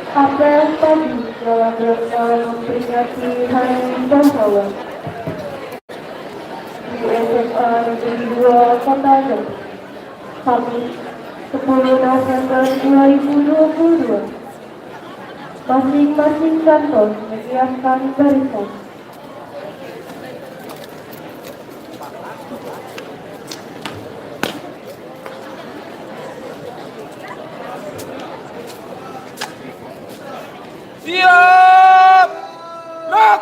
Apel tadi dalam rangka memperingati Hari Pahlawan di SMA Negeri 2 Kota Depok, Kamis 10 November 2022. Masing-masing kantor menyiapkan barisan. Siap! Gerak!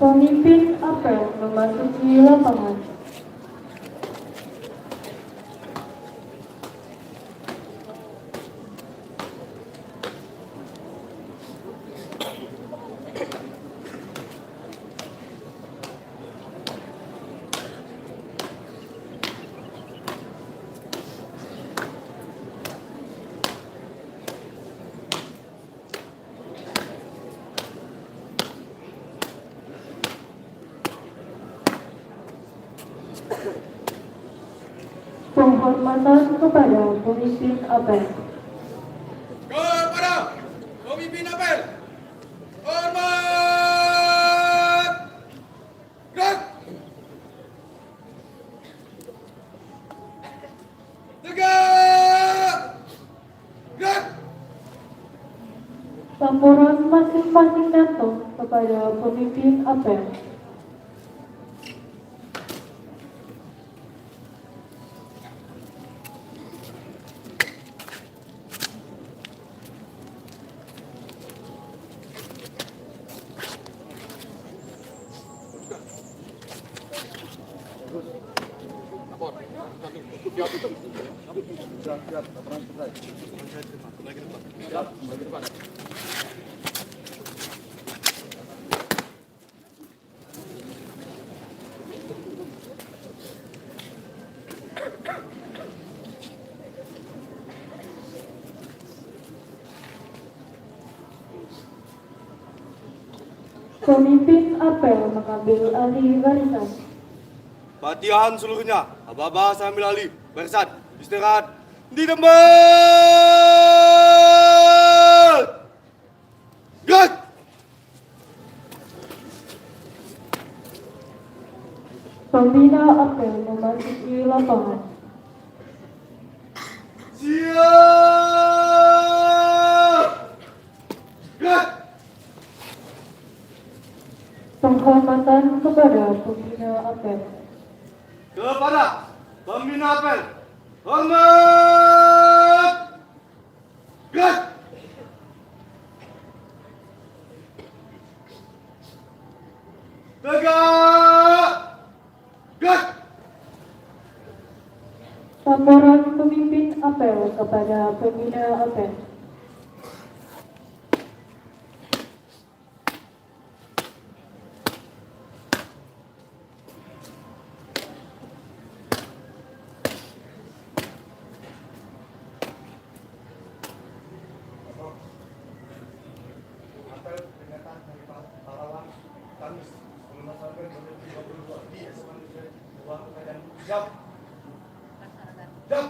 Pemimpin apel memasuki lapangan. Penghormatan kepada pemimpin apel. Kepada pemimpin apel, hormat! Gerak! Tegak! Gerak! Laporan masing-masing kantor kepada pemimpin apel. Pemimpin apel mengambil alih barisan. Latihan seluruhnya. Aba-aba sambil alih. Barisan. Istirahat. Di tempat. Gerak! Pembina apel memasuki lapangan. Siap! Gerak! Penghormatan kepada pembina apel. Kepada pembina apel, hormat! Gerak! Tegak! Gerak! Laporan pemimpin apel kepada pembina apel. Apel peringatan Hari Pahlawan Kamis 10 November 2022 di SMA Negeri 2 Medan. Siap. Siap.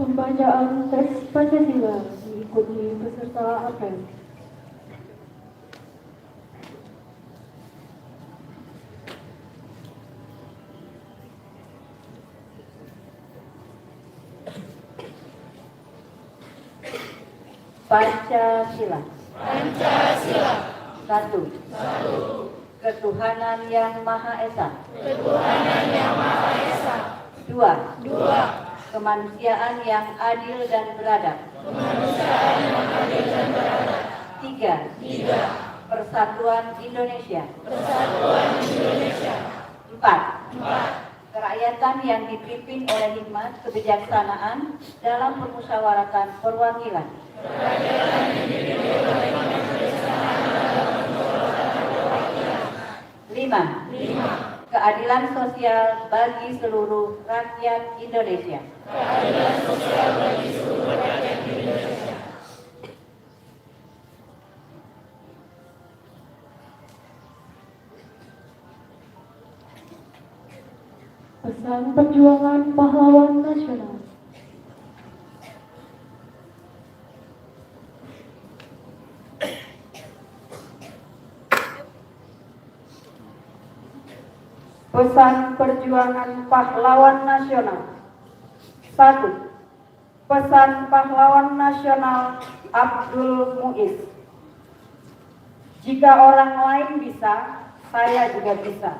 Pembacaan teks Pancasila diikuti peserta apel. Pancasila. Pancasila. 1. Ketuhanan Yang Maha Esa. Ketuhanan Yang Maha Esa. 2. 2. Kemanusiaan yang adil dan beradab. Kemanusiaan yang adil dan beradab. 3. 3. Persatuan Indonesia. Persatuan Indonesia. 4. Kerakyatan yang dipimpin oleh hikmat kebijaksanaan dalam permusyawaratan perwakilan. Kerakyatan yang dipimpin oleh hikmat kebijaksanaan 5. Keadilan sosial bagi seluruh rakyat Indonesia. Keadilan sosial bagi seluruh rakyat Indonesia. Pesan perjuangan pahlawan nasional. Pesan perjuangan pahlawan nasional. 1. Pesan pahlawan nasional Abdul Muiz. Jika orang lain bisa, saya juga bisa.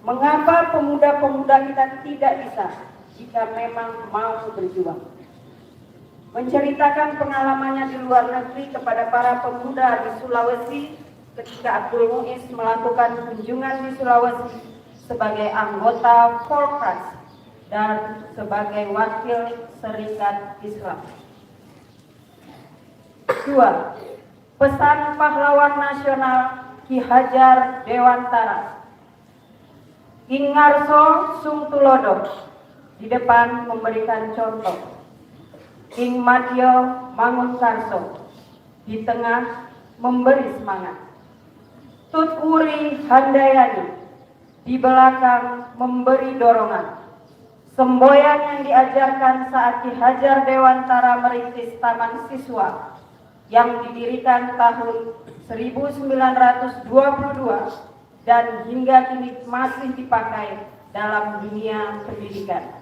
Mengapa pemuda-pemuda kita tidak bisa jika memang mau berjuang? Menceritakan pengalamannya di luar negeri kepada para pemuda di Sulawesi ketika Abdul Muiz melakukan kunjungan di Sulawesi sebagai anggota Polkras dan sebagai wakil Serikat Islam. 2. Pesan pahlawan nasional Ki Hajar Dewantara. King Ngarso Sung Tulodo di depan memberikan contoh. King Madyo Mangunkarso di tengah memberi semangat. Tut Wuri Handayani di belakang memberi dorongan. Semboyan yang diajarkan saat Ki Hajar Dewantara merintis Taman Siswa yang didirikan tahun 1922 dan hingga kini masih dipakai dalam dunia pendidikan.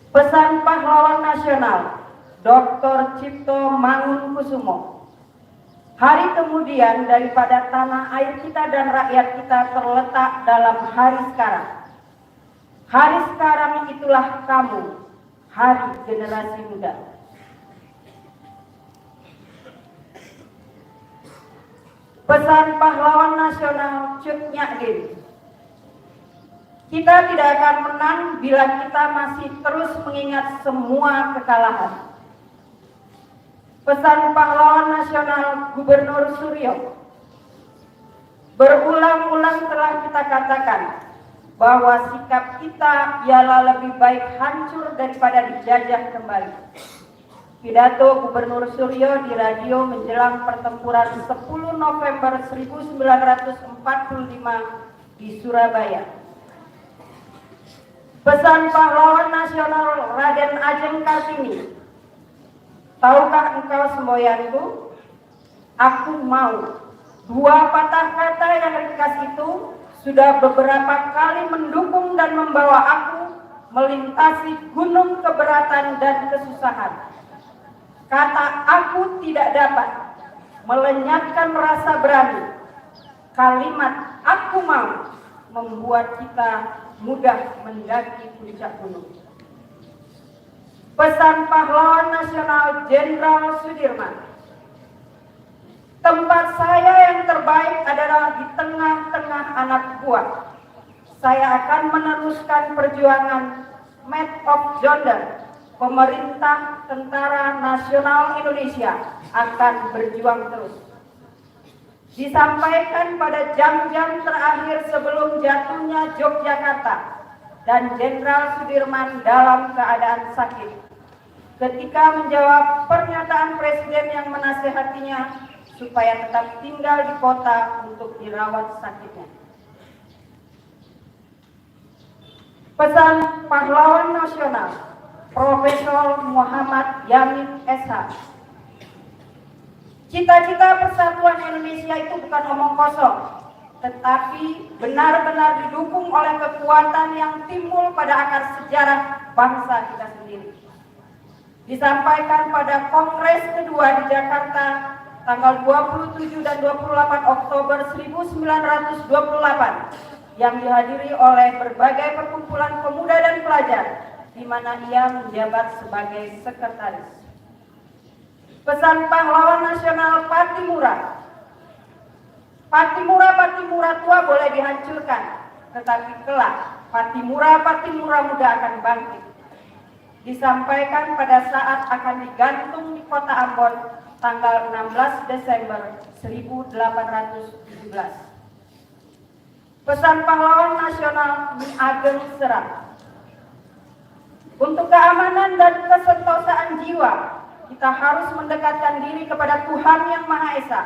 Pesan pahlawan nasional Dr. Cipto Mangunkusumo. Hari kemudian daripada tanah air kita dan rakyat kita terletak dalam hari sekarang. Hari sekarang itulah kamu, hari generasi muda. Pesan pahlawan nasional Cut Nyak. Kita tidak akan menang bila kita masih terus mengingat semua kekalahan. Pesan pahlawan nasional Gubernur Suryo. Berulang-ulang telah kita katakan bahwa sikap kita ialah lebih baik hancur daripada dijajah kembali. Pidato Gubernur Suryo di radio menjelang pertempuran 10 November 1945 di Surabaya. Pesan pahlawan nasional Raden Ajeng Kartini. Tahukah engkau semboyanku? Aku mau. Dua patah kata yang ringkas itu sudah beberapa kali mendukung dan membawa aku melintasi gunung keberatan dan kesusahan. Kata aku tidak dapat melenyapkan rasa berani. Kalimat aku mau membuat kita mudah mendaki puncak gunung. Pesan pahlawan nasional Jenderal Sudirman. Tempat saya yang terbaik adalah di tengah-tengah anak buah. Saya akan meneruskan perjuangan Map of Jonder. Pemerintah Tentara Nasional Indonesia akan berjuang terus. Disampaikan pada jam-jam terakhir sebelum jatuhnya Yogyakarta dan Jenderal Sudirman dalam keadaan sakit. Ketika menjawab pernyataan Presiden yang menasihatinya supaya tetap tinggal di kota untuk dirawat sakitnya. Pesan pahlawan nasional Profesor Muhammad Yamin SH. Cita-cita persatuan Indonesia itu bukan omong kosong, tetapi benar-benar didukung oleh kekuatan yang timbul pada akar sejarah bangsa kita sendiri. Disampaikan pada Kongres kedua di Jakarta tanggal 27 dan 28 Oktober 1928 yang dihadiri oleh berbagai perkumpulan pemuda dan pelajar, di mana ia menjabat sebagai sekretaris. Pesan pahlawan nasional Patimura. Patimura tua boleh dihancurkan, tetapi kelak Patimura muda akan bangkit. Disampaikan pada saat akan digantung di kota Ambon tanggal 16 Desember 1817. Pesan Pahlawan Nasional Mi Ageng Serang. Untuk keamanan dan kesentosaan jiwa, kita harus mendekatkan diri kepada Tuhan Yang Maha Esa.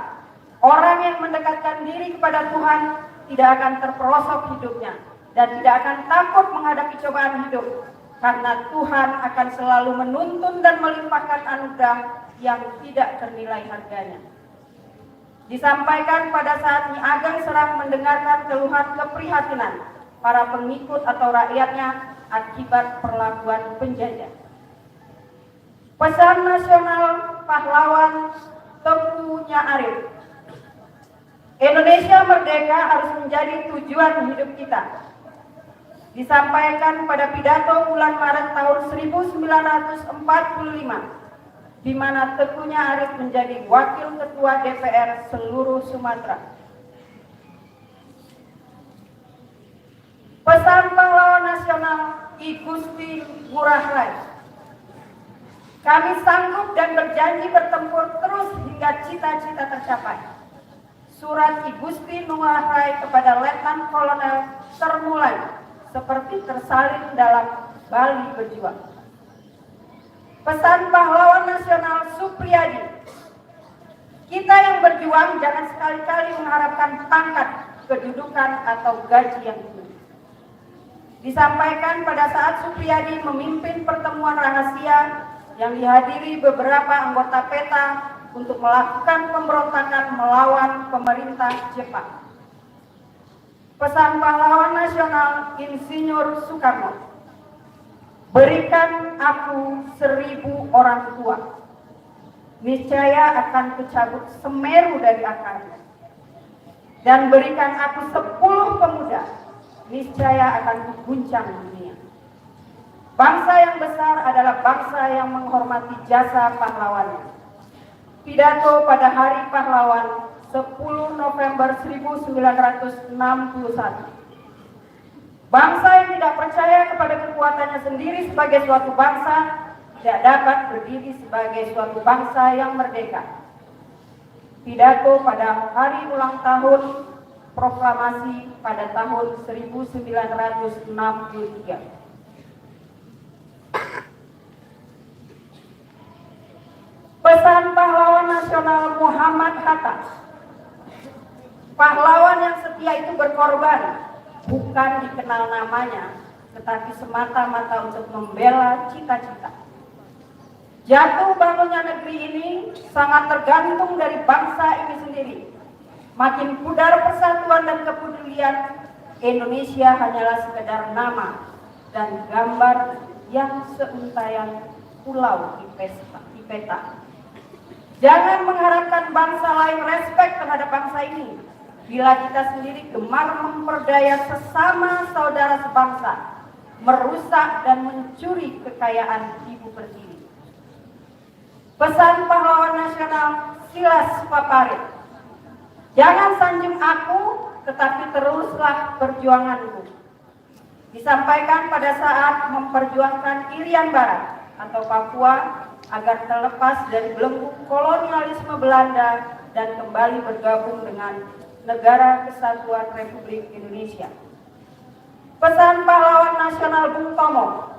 Orang yang mendekatkan diri kepada Tuhan tidak akan terperosok hidupnya dan tidak akan takut menghadapi cobaan hidup, karena Tuhan akan selalu menuntun dan melimpahkan anugerah yang tidak ternilai harganya. Disampaikan pada saat Nyi Ageng Serang mendengarkan keluhan keprihatinan para pengikut atau rakyatnya akibat perlakuan penjajah. Pesan nasional pahlawan Teuku Nyak Arif. Indonesia merdeka harus menjadi tujuan hidup kita. Disampaikan pada pidato bulan Maret tahun 1945. Di mana Teuku Nyak Arif menjadi Wakil Ketua DPR seluruh Sumatera. Pesan Pahlawan Nasional I Gusti Ngurah Rai. Kami sanggup dan berjanji bertempur terus hingga cita-cita tercapai. Surat I Gusti Ngurah Rai kepada Letnan Kolonel termulai seperti tersalin dalam Bali Berjuang. Pesan Pahlawan Nasional Supriyadi. Kita yang berjuang jangan sekali-kali mengharapkan pangkat, kedudukan, atau gaji yang tinggi. Disampaikan pada saat Supriyadi memimpin pertemuan rahasia yang dihadiri beberapa anggota PETA untuk melakukan pemberontakan melawan pemerintah Jepang. Pesan Pahlawan Nasional Insinyur Soekarno. Berikan aku 1000 orang tua, niscaya akan kucabut Semeru dari akarnya. Dan berikan aku 10 pemuda, niscaya akan kuguncang dunia. Bangsa yang besar adalah bangsa yang menghormati jasa pahlawannya. Pidato pada Hari Pahlawan 10 November 1961. Bangsa yang tidak percaya kepada kekuatannya sendiri sebagai suatu bangsa tidak dapat berdiri sebagai suatu bangsa yang merdeka. Pidato pada hari ulang tahun proklamasi pada tahun 1963. Pesan Pahlawan Nasional Muhammad Hatta. Pahlawan yang setia itu berkorban, bukan dikenal namanya, tetapi semata-mata untuk membela cita-cita. Jatuh bangunnya negeri ini sangat tergantung dari bangsa ini sendiri. Makin pudar persatuan dan kepedulian, Indonesia hanyalah sekedar nama dan gambar yang seuntaian pulau di peta. Jangan mengharapkan bangsa lain respek terhadap bangsa ini bila kita sendiri gemar memperdaya sesama saudara sebangsa, merusak dan mencuri kekayaan ibu pertiwi. Pesan Pahlawan Nasional Silas Paparit. Jangan sanjung aku, tetapi teruslah perjuanganku. Disampaikan pada saat memperjuangkan Irian Barat atau Papua agar terlepas dari belenggu kolonialisme Belanda dan kembali bergabung dengan Negara Kesatuan Republik Indonesia. Pesan Pahlawan Nasional Bung Tomo.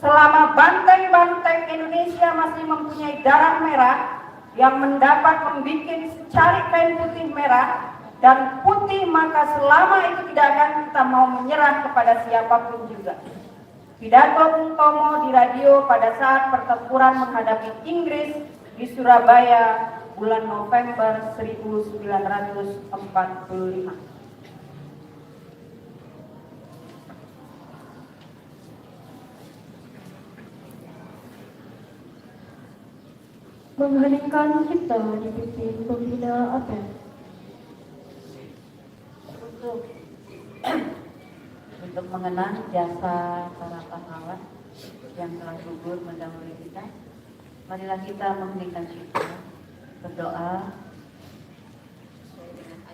Selama banteng-banteng Indonesia masih mempunyai darah merah yang mendapat membuat secari kain putih merah dan putih, maka selama itu tidak akan kita mau menyerah kepada siapapun juga. Pidato Bung Tomo di radio pada saat pertempuran menghadapi Inggris di Surabaya bulan November 1945. Mengheningkan kita dipimpin pembina APEN. Untuk mengenang jasa para pahlawan yang telah gugur mendahului kita, marilah kita mengheningkan kita, berdoa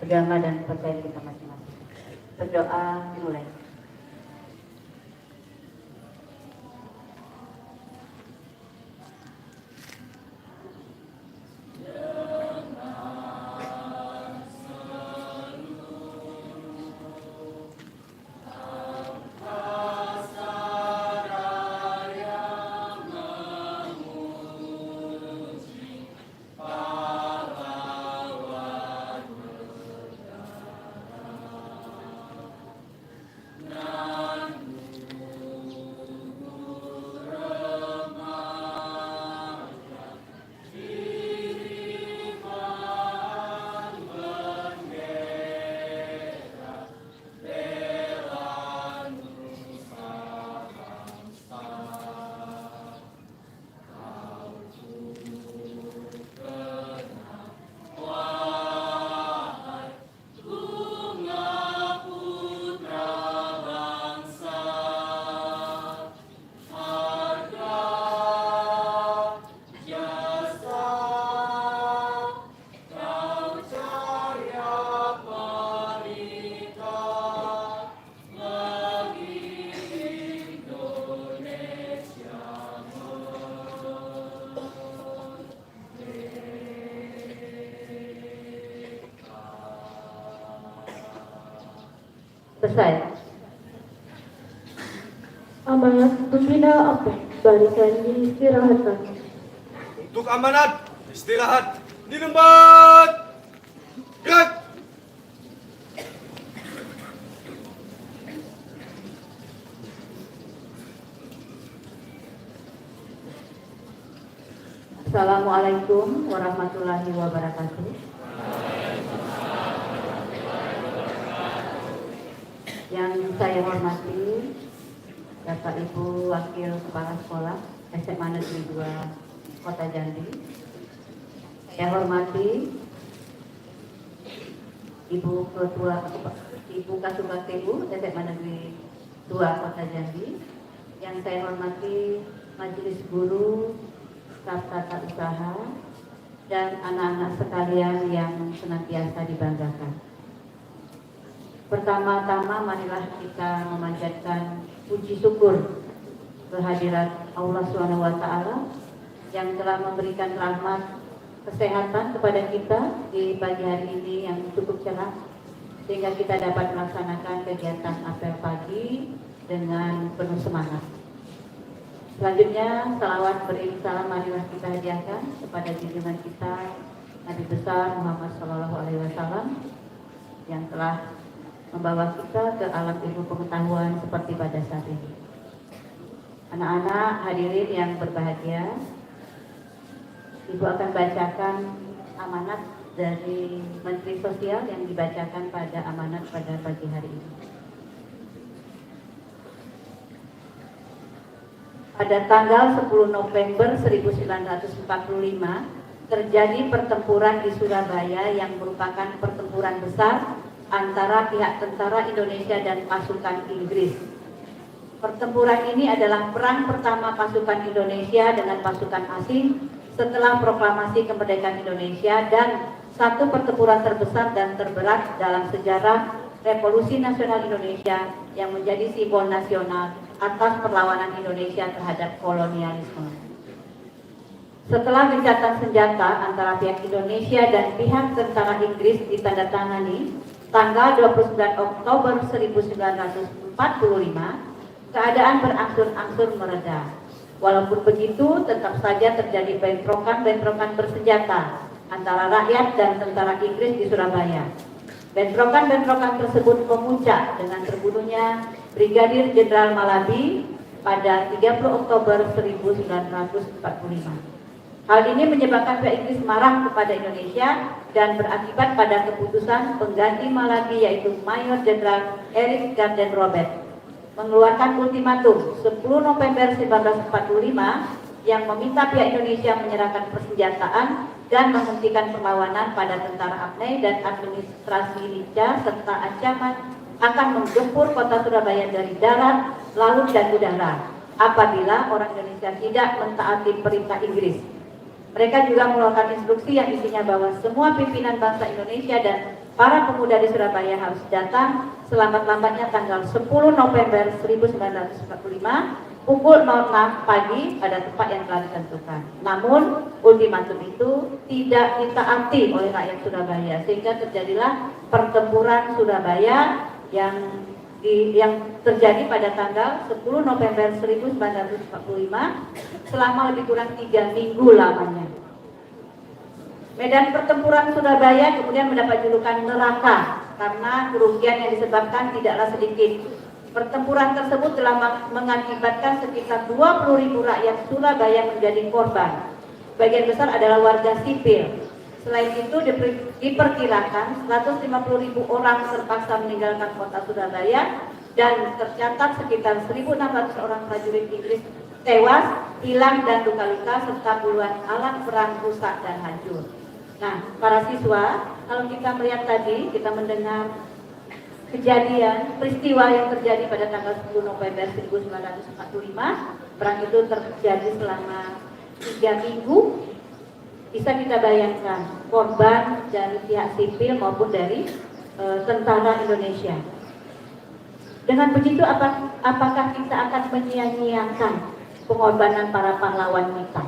dengan agama dan percaya kita masing-masing. Berdoa dimulai. Selesai. Amanat pembina APEN barisan diistirahatkan. Untuk amanat, istirahat di tempat. Gerak. Assalamualaikum warahmatullahi wabarakatuh. Yang saya hormati Bapak Ibu Wakil Kepala Sekolah SMA Negeri 2 Kota Jambi. Saya hormati Ibu Kasubagtelu SMA Negeri 2 Kota Jambi. Yang saya hormati Majelis Guru, staf tata usaha, dan anak-anak sekalian yang senantiasa dibanggakan. Pertama-tama marilah kita memanjatkan puji syukur kehadirat Allah SWT yang telah memberikan rahmat kesehatan kepada kita di pagi hari ini yang cukup cerah, sehingga kita dapat melaksanakan kegiatan apel pagi dengan penuh semangat. Selanjutnya, salawat beriring salam marilah kita hadiahkan kepada junjungan kita Nabi besar Muhammad SAW yang telah membawa kita ke alam ilmu pengetahuan seperti pada saat ini. Anak-anak hadirin yang berbahagia, Ibu akan bacakan amanat dari Menteri Sosial yang dibacakan pada amanat pada pagi hari ini. Pada tanggal 10 November 1945 terjadi pertempuran di Surabaya yang merupakan pertempuran besar antara pihak tentara Indonesia dan pasukan Inggris. Pertempuran ini adalah perang pertama pasukan Indonesia dengan pasukan asing setelah proklamasi kemerdekaan Indonesia dan satu pertempuran terbesar dan terberat dalam sejarah Revolusi Nasional Indonesia yang menjadi simbol nasional atas perlawanan Indonesia terhadap kolonialisme. Setelah gencatan senjata antara pihak Indonesia dan pihak tentara Inggris ditandatangani tanggal 29 Oktober 1945, keadaan berangsur-angsur mereda. Walaupun begitu, tetap saja terjadi bentrokan-bentrokan bersenjata antara rakyat dan tentara Inggris di Surabaya. Bentrokan-bentrokan tersebut memuncak dengan terbunuhnya Brigadir Jenderal Malabi pada 30 Oktober 1945. Hal ini menyebabkan pihak Inggris marah kepada Indonesia dan berakibat pada keputusan pengganti Malabi yaitu Mayor Jenderal Eric Garden Robert mengeluarkan ultimatum 10 November 1945 yang meminta pihak Indonesia menyerahkan persenjataan dan menghentikan perlawanan pada tentara APNEI dan administrasi Lica serta ancaman akan menggempur kota Surabaya dari darat, laut, dan udara apabila orang Indonesia tidak mentaati perintah Inggris. Mereka juga mengeluarkan instruksi yang isinya bahwa semua pimpinan bangsa Indonesia dan para pemuda di Surabaya harus datang selambat-lambatnya tanggal 10 November 1945 pukul 06 pagi pada tempat yang telah ditentukan. Namun, ultimatum itu tidak ditaati oleh rakyat Surabaya sehingga terjadilah pertempuran Surabaya yang terjadi pada tanggal 10 November 1945 selama lebih kurang 3 minggu lamanya. Medan pertempuran Surabaya kemudian mendapat julukan neraka karena kerugian yang disebabkan tidaklah sedikit. Pertempuran tersebut telah mengakibatkan sekitar 20.000 rakyat Surabaya menjadi korban. Sebagian besar adalah warga sipil. Selain itu diperkirakan 150.000 orang terpaksa meninggalkan kota Surabaya dan tercatat sekitar 1.600 orang prajurit Inggris tewas, hilang dan luka-luka serta puluhan alat perang rusak dan hancur. Nah, para siswa, kalau kita melihat tadi, kita mendengar kejadian, peristiwa yang terjadi pada tanggal 10 November 1945, perang itu terjadi selama 3 minggu. Bisa kita bayangkan korban dari pihak sipil maupun dari tentara Indonesia. Dengan begitu apakah kita akan menyia-nyiakan pengorbanan para pahlawan kita?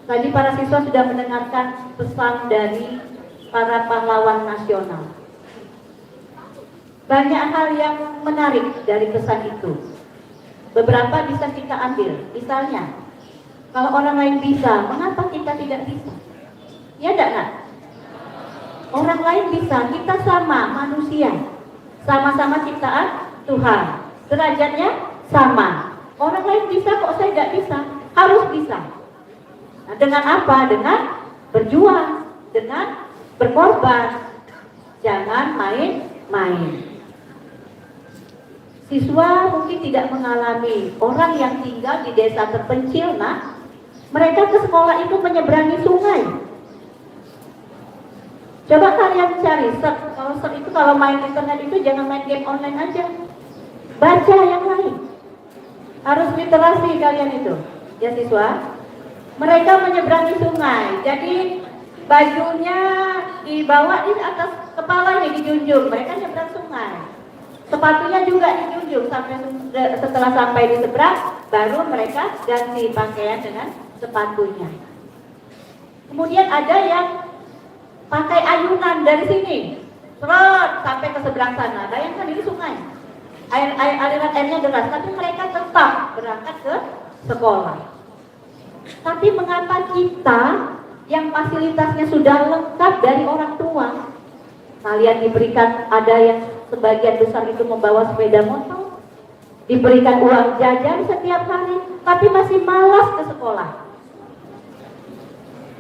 Tadi para siswa sudah mendengarkan pesan dari para pahlawan nasional. Banyak hal yang menarik dari pesan itu. Beberapa bisa kita ambil. Misalnya, kalau orang lain bisa, mengapa kita tidak bisa? Ya enggak, Nak? Orang lain bisa, kita sama manusia. Sama-sama ciptaan Tuhan. Derajatnya sama. Orang lain bisa kok saya tidak bisa? Harus bisa. Nah, dengan apa? Dengan berjuang, dengan berkorban. Jangan main-main. Siswa mungkin tidak mengalami, orang yang tinggal di desa terpencil, nah, mereka ke sekolah itu menyeberangi sungai. Coba kalian cari, search itu kalau main internet itu jangan main game online aja. Baca yang lain. Harus literasi kalian itu, ya siswa. Mereka menyeberangi sungai, jadi bajunya dibawa di atas kepalanya dijunjung, mereka nyebrang sungai. Sepatunya juga dijunjung setelah sampai di seberang, baru mereka ganti pakaian dengan sepatunya. Kemudian ada yang pakai ayunan dari sini, terus sampai ke seberang sana. Bayangkan ini sungai, aliran airnya deras, tapi mereka tetap berangkat ke sekolah. Tapi mengapa kita yang fasilitasnya sudah lengkap dari orang tua, kalian diberikan, ada yang sebagian besar itu membawa sepeda motor, diberikan uang jajan setiap hari, tapi masih malas ke sekolah.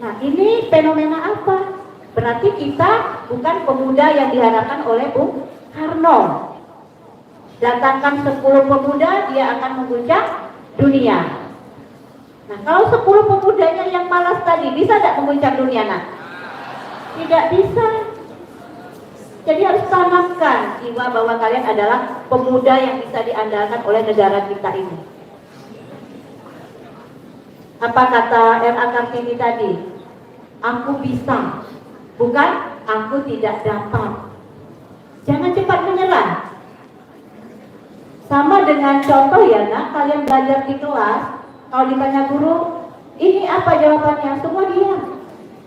Nah, ini fenomena apa? Berarti kita bukan pemuda yang diharapkan oleh Bung Karno. Datangkan 10 pemuda, dia akan mengguncang dunia. Nah, kalau 10 pemudanya yang malas tadi, bisa tidak mengguncang dunia, Nak? Tidak bisa. Jadi harus tanamkan jiwa bahwa kalian adalah pemuda yang bisa diandalkan oleh negara kita ini. Apa kata R.A. Kartini tadi? Aku bisa, bukan aku tidak dapat. Jangan cepat menyerah. Sama dengan contoh ya, Nak, kalian belajar di kelas, kalau ditanya guru, ini apa jawabannya? Semua diam.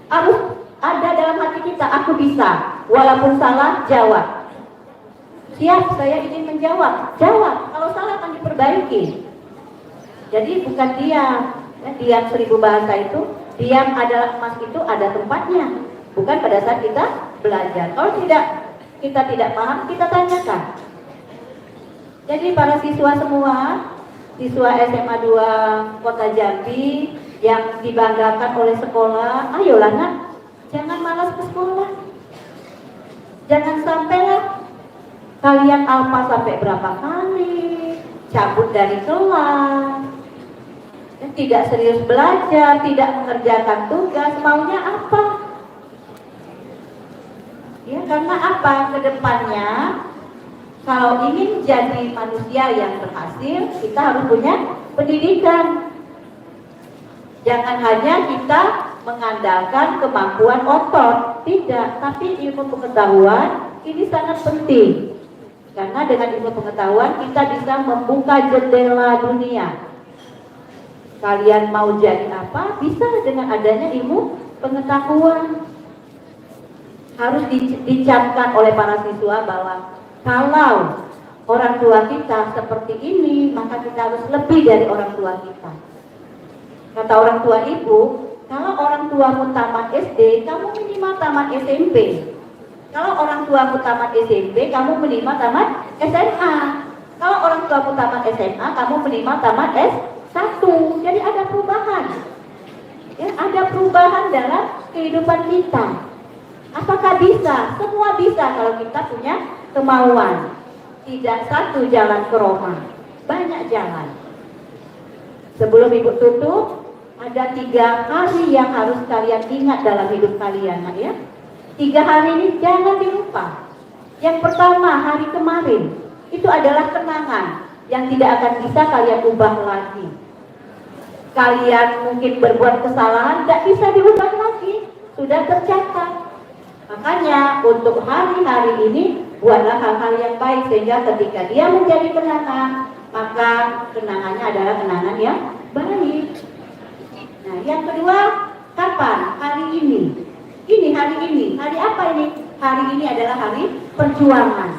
Harus ada dalam hati kita, aku bisa. Walaupun salah, jawab. Siap, saya ingin menjawab. Jawab, kalau salah akan diperbaiki. Jadi bukan diam. Diam 1000 bahasa itu, diam adalah emas, itu ada tempatnya. Bukan pada saat kita belajar. Kalau kita tidak paham, kita tanyakan. Jadi para siswa semua, siswa SMA 2 Kota Jambi yang dibanggakan oleh sekolah, ayolah, Nak, jangan malas ke sekolah. Jangan sampailah kalian alfa sampai berapa kali, cabut dari kelas, tidak serius belajar, tidak mengerjakan tugas, maunya apa? Ya, karena apa? Kedepannya, kalau ingin jadi manusia yang berhasil, kita harus punya pendidikan. Jangan hanya kita mengandalkan kemampuan otot, tidak, tapi ilmu pengetahuan ini sangat penting. Karena dengan ilmu pengetahuan kita bisa membuka jendela dunia. Kalian mau jadi apa? Bisa dengan adanya ilmu pengetahuan. Harus dicamkan oleh para siswa bahwa kalau orang tua kita seperti ini, maka kita harus lebih dari orang tua kita. Kata orang tua ibu, kalau orang tuamu tamat SD, kamu minimal tamat SMP. Kalau orang tuamu tamat SMP, kamu minimal tamat SMA. Kalau orang tuamu tamat SMA, kamu minimal tamat S1. Jadi ada perubahan. Ya, ada perubahan dalam kehidupan kita. Apakah bisa? Semua bisa kalau kita punya kemauan. Tidak satu jalan ke Roma, banyak jalan. Sebelum Ibu tutup, ada 3 hari yang harus kalian ingat dalam hidup kalian, Nak, ya. 3 hari ini jangan dilupa. Yang pertama, hari kemarin, itu adalah kenangan yang tidak akan bisa kalian ubah lagi. Kalian mungkin berbuat kesalahan, tidak bisa diubah lagi, sudah tercatat. Makanya untuk hari-hari ini, buatlah hal-hal yang baik, sehingga ketika dia menjadi kenangan, maka kenangannya adalah kenangan yang baik. Nah, yang kedua, kapan? Hari ini. Ini hari ini. Hari apa ini? Hari ini adalah hari perjuangan.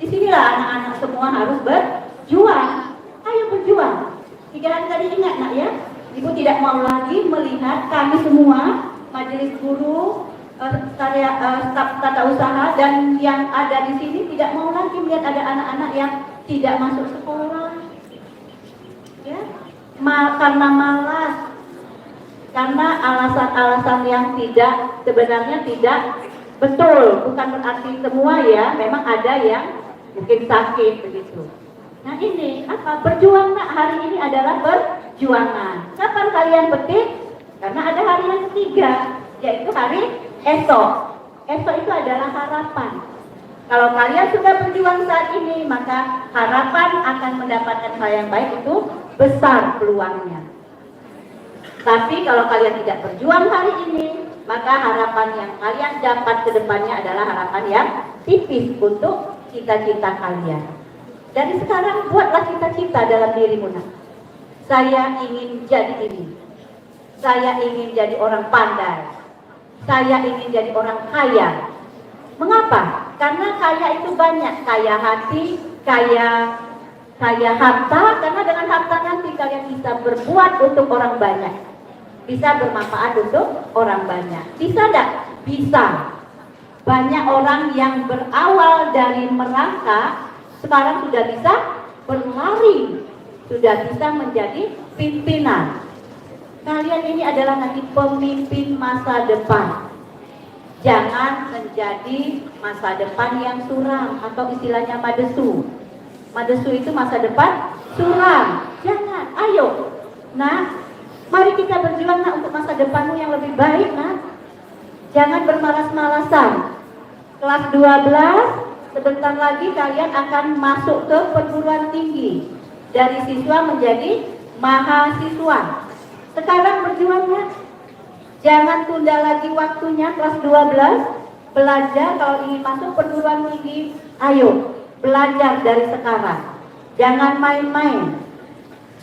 Disinilah anak-anak semua harus berjuang. Ayo berjuang. 3 hari tadi ingat nak ya, Ibu tidak mau lagi melihat kami semua, majelis guru, staf tata usaha dan yang ada di sini tidak mau lagi melihat ada anak-anak yang tidak masuk sekolah. Ya, karena malas, karena alasan-alasan yang sebenarnya tidak betul, bukan berarti semua ya, memang ada yang mungkin sakit begitu. Nah ini apa? Berjuang nak, hari ini adalah perjuangan. Kapan kalian petik? Karena ada hari yang ketiga, yaitu hari esok. Esok itu adalah harapan. Kalau kalian sudah berjuang saat ini, maka harapan akan mendapatkan hal yang baik itu besar peluangnya. Tapi kalau kalian tidak berjuang hari ini, maka harapan yang kalian dapat ke depannya adalah harapan yang tipis untuk cita-cita kalian. Dari sekarang buatlah cita-cita dalam dirimu nak. Saya ingin jadi ini. Saya ingin jadi orang pandai. Saya ingin jadi orang kaya. Mengapa? Karena kaya itu banyak. Kaya hati, kaya harta. Karena dengan harta nanti kalian bisa berbuat untuk orang banyak. Bisa bermanfaat untuk orang banyak. Bisa enggak? Bisa. Banyak orang yang berawal dari merangkak sekarang sudah bisa berlari, sudah bisa menjadi pimpinan. Kalian ini adalah nanti pemimpin masa depan. Jangan menjadi masa depan yang suram atau istilahnya madesu. Madesu itu masa depan suram. Jangan, ayo. Nah, mari kita berjuang nak untuk masa depanmu yang lebih baik nak. Jangan bermalas-malasan. Kelas 12 sebentar lagi kalian akan masuk ke perguruan tinggi. Dari siswa menjadi mahasiswa. Sekarang berjuangnya. Jangan tunda lagi waktunya kelas 12. Belajar kalau ingin masuk perguruan tinggi. Ayo, belajar dari sekarang. Jangan main-main.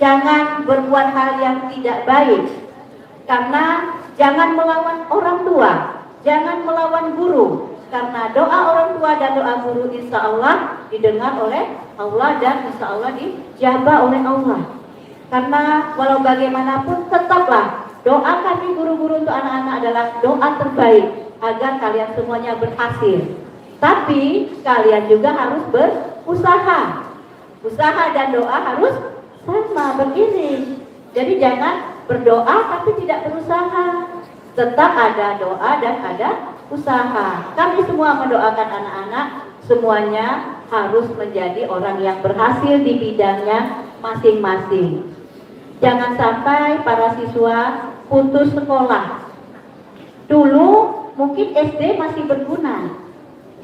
Jangan berbuat hal yang tidak baik. Karena jangan melawan orang tua. Jangan melawan guru. Karena doa orang tua dan doa guru insya Allah didengar oleh Allah dan insya Allah dijabah oleh Allah. Karena walau bagaimanapun tetaplah doa kami guru-guru untuk anak-anak adalah doa terbaik agar kalian semuanya berhasil. Tapi kalian juga harus berusaha. Usaha dan doa harus sama beriring. Jadi jangan berdoa tapi tidak berusaha. Tetap ada doa dan ada usaha. Kami semua mendoakan anak-anak semuanya harus menjadi orang yang berhasil di bidangnya masing-masing. Jangan sampai para siswa putus sekolah. Dulu mungkin SD masih berguna,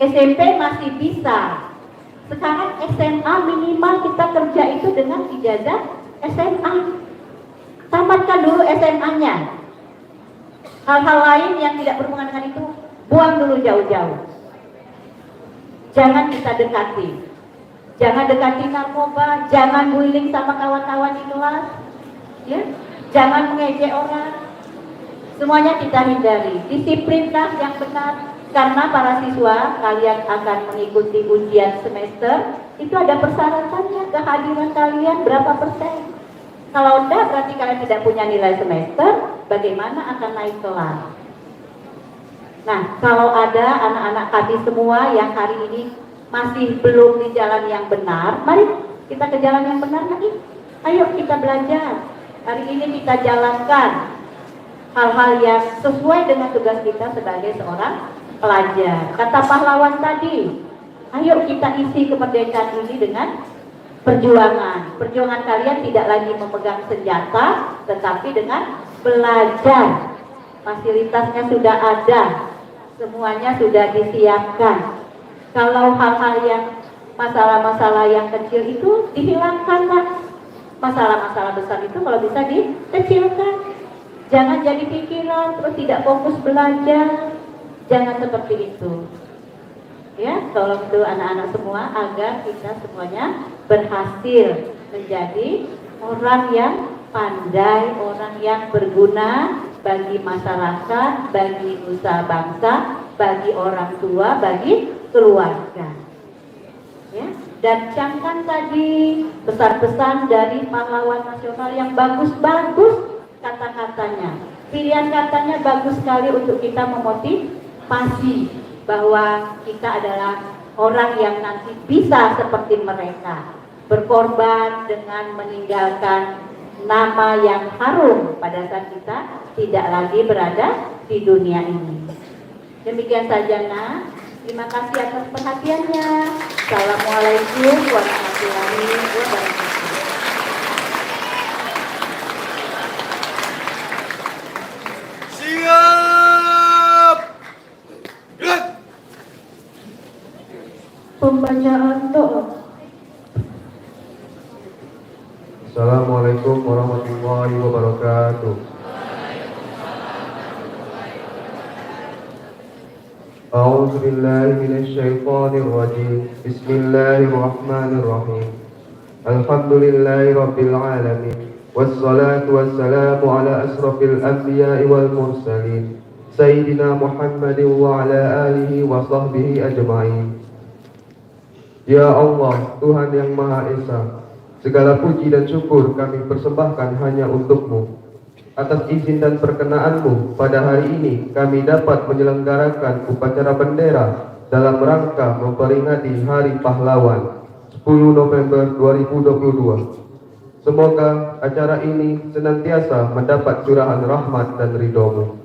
SMP masih bisa. Sekarang SMA minimal kita kerja itu dengan ijazah SMA. Tamatkan dulu SMA-nya. Hal-hal lain yang tidak berhubungan dengan itu buang dulu jauh-jauh. Jangan kita dekati. Jangan dekati narkoba, jangan bullying sama kawan-kawan di kelas. Ya, jangan mengejek orang. Semuanya kita hindari. Disiplinlah yang benar. Karena para siswa kalian akan mengikuti ujian semester, itu ada persyaratannya, kehadiran kalian berapa persen. Kalau enggak berarti kalian tidak punya nilai semester, bagaimana akan naik kelas? Nah, kalau ada anak-anak kami semua yang hari ini masih belum di jalan yang benar, mari kita ke jalan yang benar lagi. Ayo kita belajar. Hari ini kita jalankan hal-hal yang sesuai dengan tugas kita sebagai seorang pelajar. Kata pahlawan tadi, ayo kita isi kemerdekaan ini dengan perjuangan. Perjuangan kalian tidak lagi memegang senjata, tetapi dengan belajar. Fasilitasnya sudah ada, semuanya sudah disiapkan. Kalau hal-hal yang masalah-masalah yang kecil itu dihilangkan. Masalah-masalah besar itu kalau bisa dikecilkan. Jangan jadi pikiran terus tidak fokus belajar. Jangan seperti itu. Ya, tolong itu anak-anak semua agar kita semuanya berhasil menjadi orang yang pandai, orang yang berguna bagi masyarakat, bagi nusa bangsa, bagi orang tua, bagi keluarga. Ya, dan camkan tadi pesan-pesan dari pahlawan nasional yang bagus-bagus kata-katanya. Pilihan katanya bagus sekali untuk kita memotivasi bahwa kita adalah orang yang nanti bisa seperti mereka, berkorban dengan meninggalkan nama yang harum pada saat kita tidak lagi berada di dunia ini. Demikian saja, Nak. Terima kasih atas perhatiannya. Assalamualaikum warahmatullahi wabarakatuh. Siap. Gerak. Pembacaan doa. Assalamualaikum warahmatullahi wabarakatuh. أعوذ بالله من الشيطان الرجيم بسم الله الرحمن الرحيم الحمد لله رب العالمين والصلاة والسلام على أشرف الأنبياء والمرسلين سيدنا محمد وعلى آله وصحبه أجمعين. Ya Allah, Tuhan yang Maha Esa, segala puji dan syukur kami persembahkan hanya untuk-Mu. Atas izin dan perkenaanmu, pada hari ini kami dapat menyelenggarakan upacara bendera dalam rangka memperingati Hari Pahlawan 10 November 2022. Semoga acara ini senantiasa mendapat curahan rahmat dan ridho-Mu.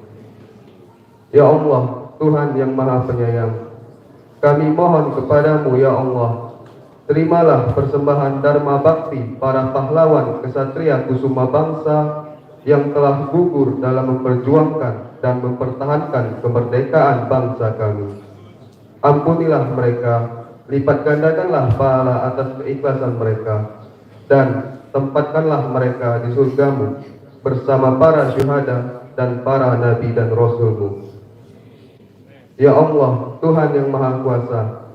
Ya Allah, Tuhan yang Maha Penyayang, kami mohon kepadamu ya Allah, terimalah persembahan dharma bakti para pahlawan kesatria kusuma bangsa yang telah gugur dalam memperjuangkan dan mempertahankan kemerdekaan bangsa kami. Ampunilah mereka, lipat gandakanlah pahala atas keikhlasan mereka, dan tempatkanlah mereka di surgamu bersama para syuhada dan para nabi dan rasulmu. Ya Allah, Tuhan yang Maha Kuasa,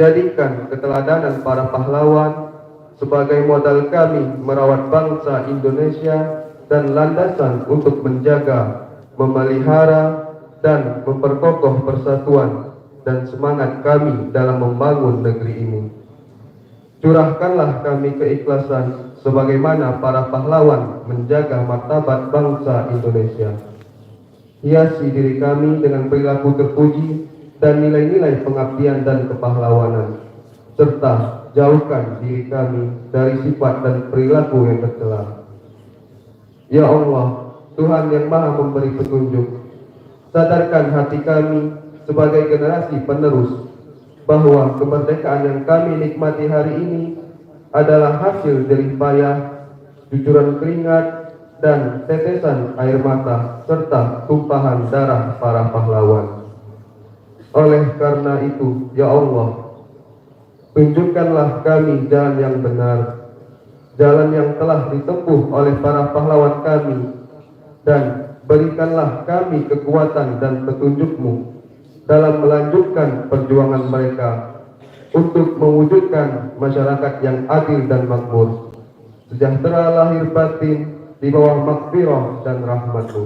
jadikan keteladanan para pahlawan sebagai modal kami merawat bangsa Indonesia dan landasan untuk menjaga, memelihara, dan memperkokoh persatuan dan semangat kami dalam membangun negeri ini. Curahkanlah kami keikhlasan sebagaimana para pahlawan menjaga martabat bangsa Indonesia. Hiasi diri kami dengan perilaku terpuji dan nilai-nilai pengabdian dan kepahlawanan, serta jauhkan diri kami dari sifat dan perilaku yang tercela. Ya Allah, Tuhan yang Maha memberi petunjuk, sadarkan hati kami sebagai generasi penerus bahwa kemerdekaan yang kami nikmati hari ini adalah hasil jerih payah, cucuran keringat, dan tetesan air mata serta tumpahan darah para pahlawan. Oleh karena itu, ya Allah, tunjukkanlah kami jalan yang benar, jalan yang telah ditempuh oleh para pahlawan kami, dan berikanlah kami kekuatan dan petunjuk-Mu dalam melanjutkan perjuangan mereka untuk mewujudkan masyarakat yang adil dan makmur, sejahtera lahir batin di bawah maghfirah dan rahmat-Mu.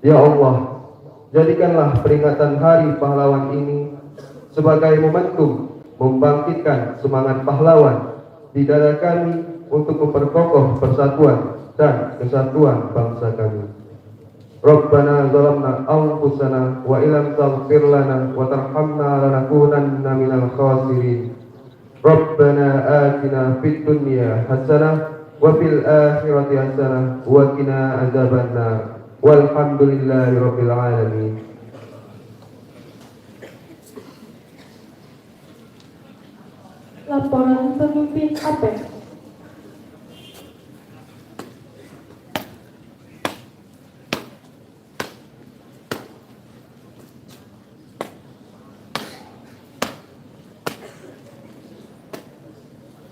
Ya Allah, jadikanlah peringatan Hari Pahlawan ini sebagai momentum membangkitkan semangat pahlawan di dada kami untuk memperkokoh persatuan dan kesatuan bangsa kami. Rabbana zalamna anfusana wa illam taghfir lana wa tarhamna lanakunanna minal khasirin. Rabbana atina fid dunya hasanah wa fil akhirati hasanah wa qina adzabannar. Walhamdulillahi rabbil alamin. Laporan pemimpin APEC.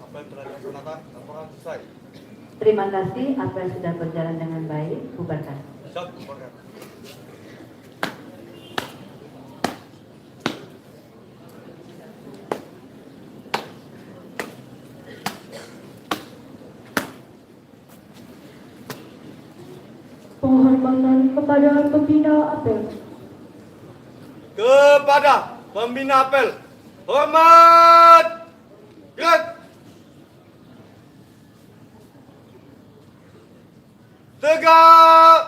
Apa yang telah dilaksanakan, laporan selesai. Terima kasih, apa yang sudah berjalan dengan baik, bubarkan. Siap, bubarkan. Penghormatan kepada pembina APEC. Kepada pembina apel, hormat. Gerak. Tegak.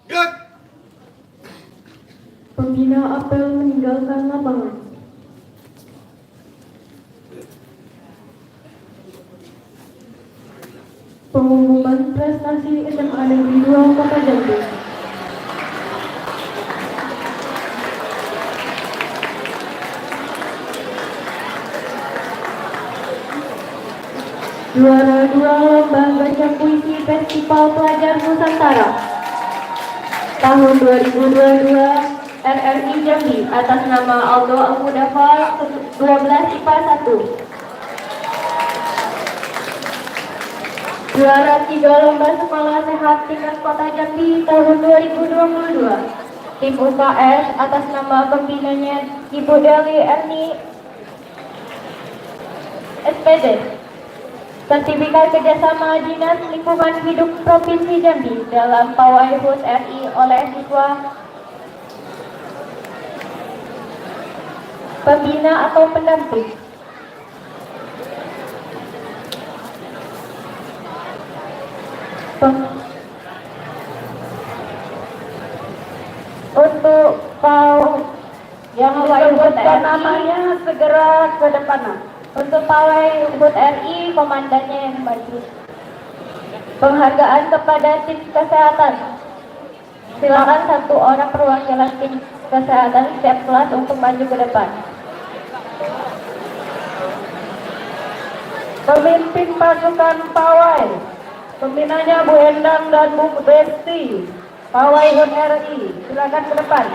Gerak. Pembina apel meninggalkan lapangan. Pengumuman prestasi SMA Negeri 2 Kota Jambi. Juara 2 Lomba Baca Puisi Festival Pelajar Nusantara tahun 2022 RRI Jambi atas nama Aldo Al-Mudafar 12 IPA 1. Juara 3 Lomba Sekolah Sehat tingkat Kota Jambi tahun 2022 tim UKS atas nama pembinanya Ibu Deli Erni SPD. Sertifikat kerjasama Dinas Lingkungan Hidup Provinsi Jambi dalam Pawai HUT RI oleh siswa pembina atau pendamping. Untuk yang disebutkan namanya segera ke depan. Untuk Pawai HUT RI, komandannya yang maju. Penghargaan kepada tim kesehatan. Silakan satu orang perwakilan tim kesehatan setiap kelas untuk maju ke depan. Pemimpin pasukan Pawai, pembinanya Bu Endang dan Bu Besti, Pawai HUT RI, silakan ke depan.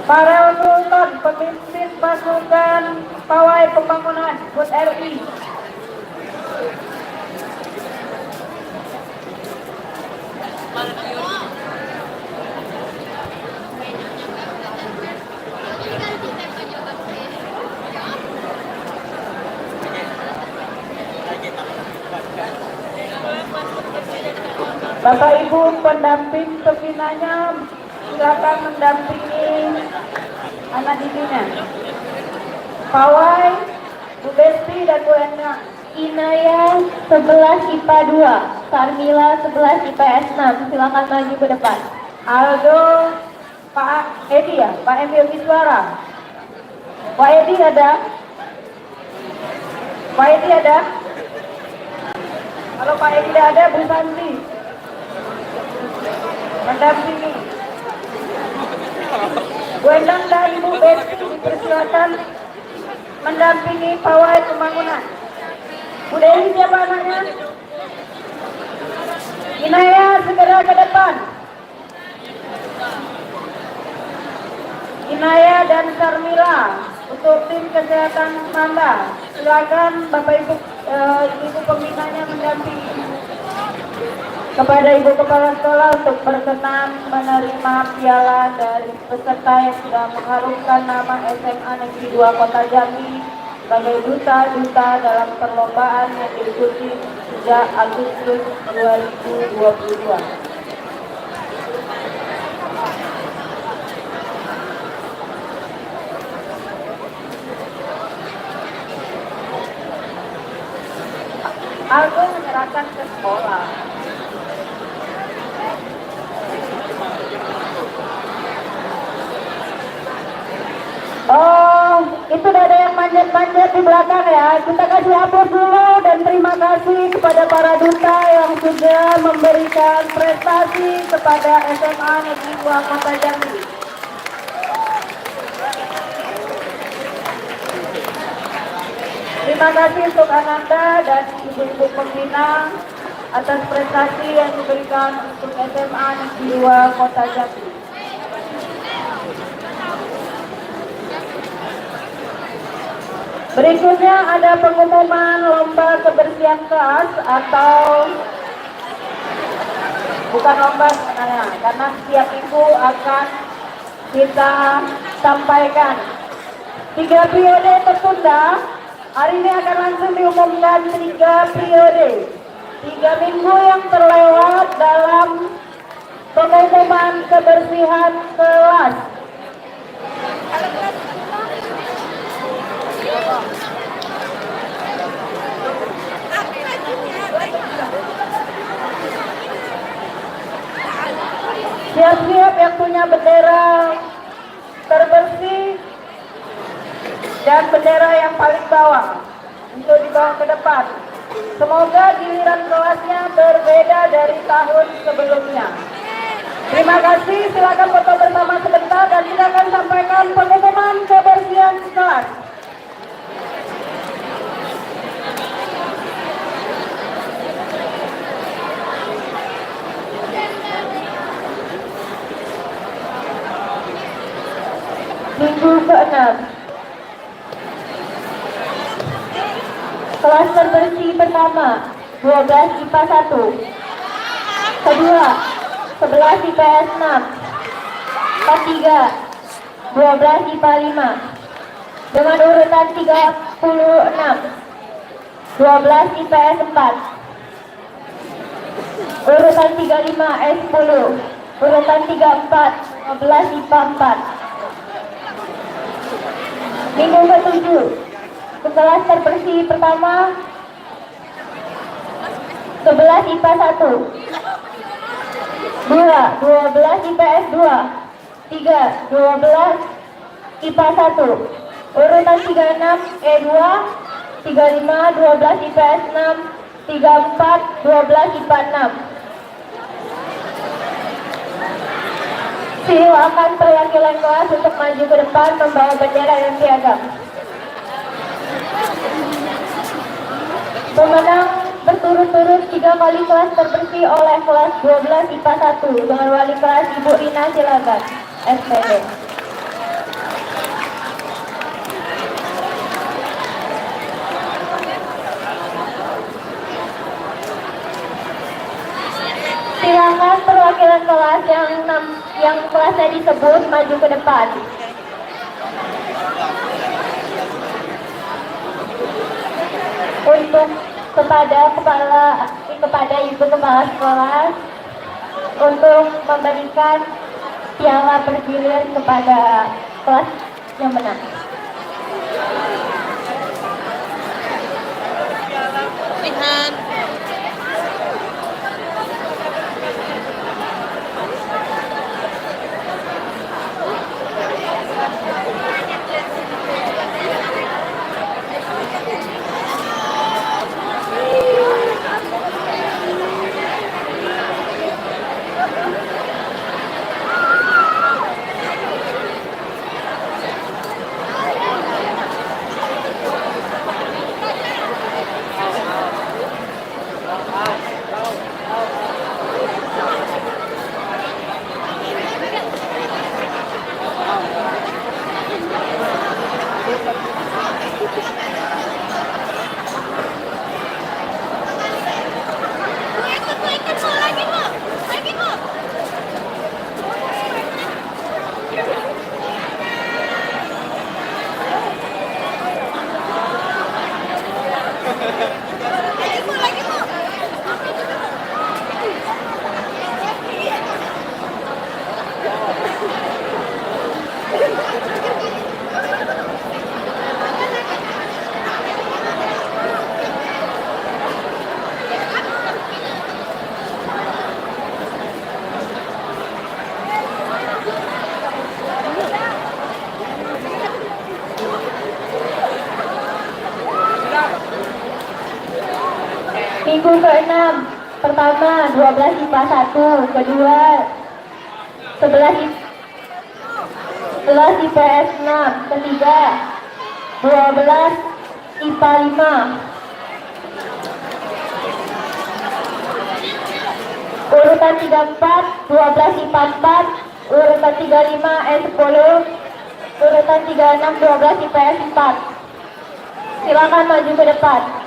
Para Sultan, pemimpin pasukan Pawai Pembangunan HUT RI. Bapak Ibu pendamping pembinanya silakan mendampingi anak didiknya. Pawai, Bu Besti dan Bu Endang. Inaya 11 IPA 2, Sarmila 11 IPS 6, silakan maju ke depan. Aldo, Pak Edi ya, Pak Emil Miswara. Pak Edi ada? Pak Edi ada? Kalau Pak Edi tidak ada, Bu Santi mendampingi. Bu Endang dan Bu Besti dipersilakan mendampingi Pawai Pembangunan. Bu Dewi siapa anaknya? Inaya segera ke depan. Inaya dan Sarmila untuk tim kesehatan Manda. Silakan Bapak Ibu Ibu pembinanya mendampingi. Kepada Ibu Kepala Sekolah untuk berkenan menerima piala dari peserta yang sudah mengharumkan nama SMA Negeri 2 Kota Jambi sebagai duta-duta dalam perlombaan yang diikuti sejak Agustus 2022. Aku menyerahkan ke sekolah. Oh, itu udah ada yang manjat-manjat di belakang ya. Kita kasih aplaus dulu dan terima kasih kepada para duta yang sudah memberikan prestasi kepada SMA Negeri 2 Kota Jambi. Terima kasih untuk Ananda dan ibu-ibu pembina atas prestasi yang diberikan untuk SMA Negeri 2 Kota Jambi. Berikutnya ada pengumuman lomba kebersihan kelas atau bukan lomba sebenarnya, karena setiap minggu akan kita sampaikan. 3 periode tertunda, hari ini akan langsung diumumkan 3 periode. 3 minggu yang terlewat dalam Pengumuman kebersihan kelas. Siap-siap yang punya bendera terbersih dan bendera yang paling bawah untuk dibawa ke depan. Semoga giliran kelasnya berbeda dari tahun sebelumnya. Terima kasih, silakan foto bersama sebentar dan silakan sampaikan pengumuman kebersihan kelas. Minggu ke-6. Kelas terbersih pertama 12 IPA 1. Kedua 11 IPS 6. Ketiga 12 IPA 5. Dengan urutan 36 12 IPS 4. Urutan 35 S10. Urutan 34 12 IPA 4. Minggu ke-7. Kelas terbersih pertama 11 IPA 1. 2 12 IPS 2. 3 12 IPA 1. Urutan 36 E2 35 12 IPS 6. 34 12 IPA 6. Silakan perwakilan kelas untuk maju ke depan membawa bendera dan piagam. Pemenang berturut-turut 3 kali kelas terbersih oleh kelas 12 IPA 1 dengan wali kelas Ibu Rina silakan SPD. Silakan perwakilan kelas yang kelasnya disebut maju ke depan. Untuk kepada ibu kepala sekolah untuk memberikan piala bergilir kepada kelas yang menang. Minggu ke-6 pertama 12 IPA 1, kedua 11 IPS 6, ketiga 12 IPA 5. Urutan 34 12 IPA 4, urutan 35 S10, urutan 36 12 IPS 4. Silakan maju ke depan.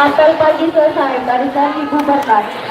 Apel pagi selesai, barisan dibubarkan.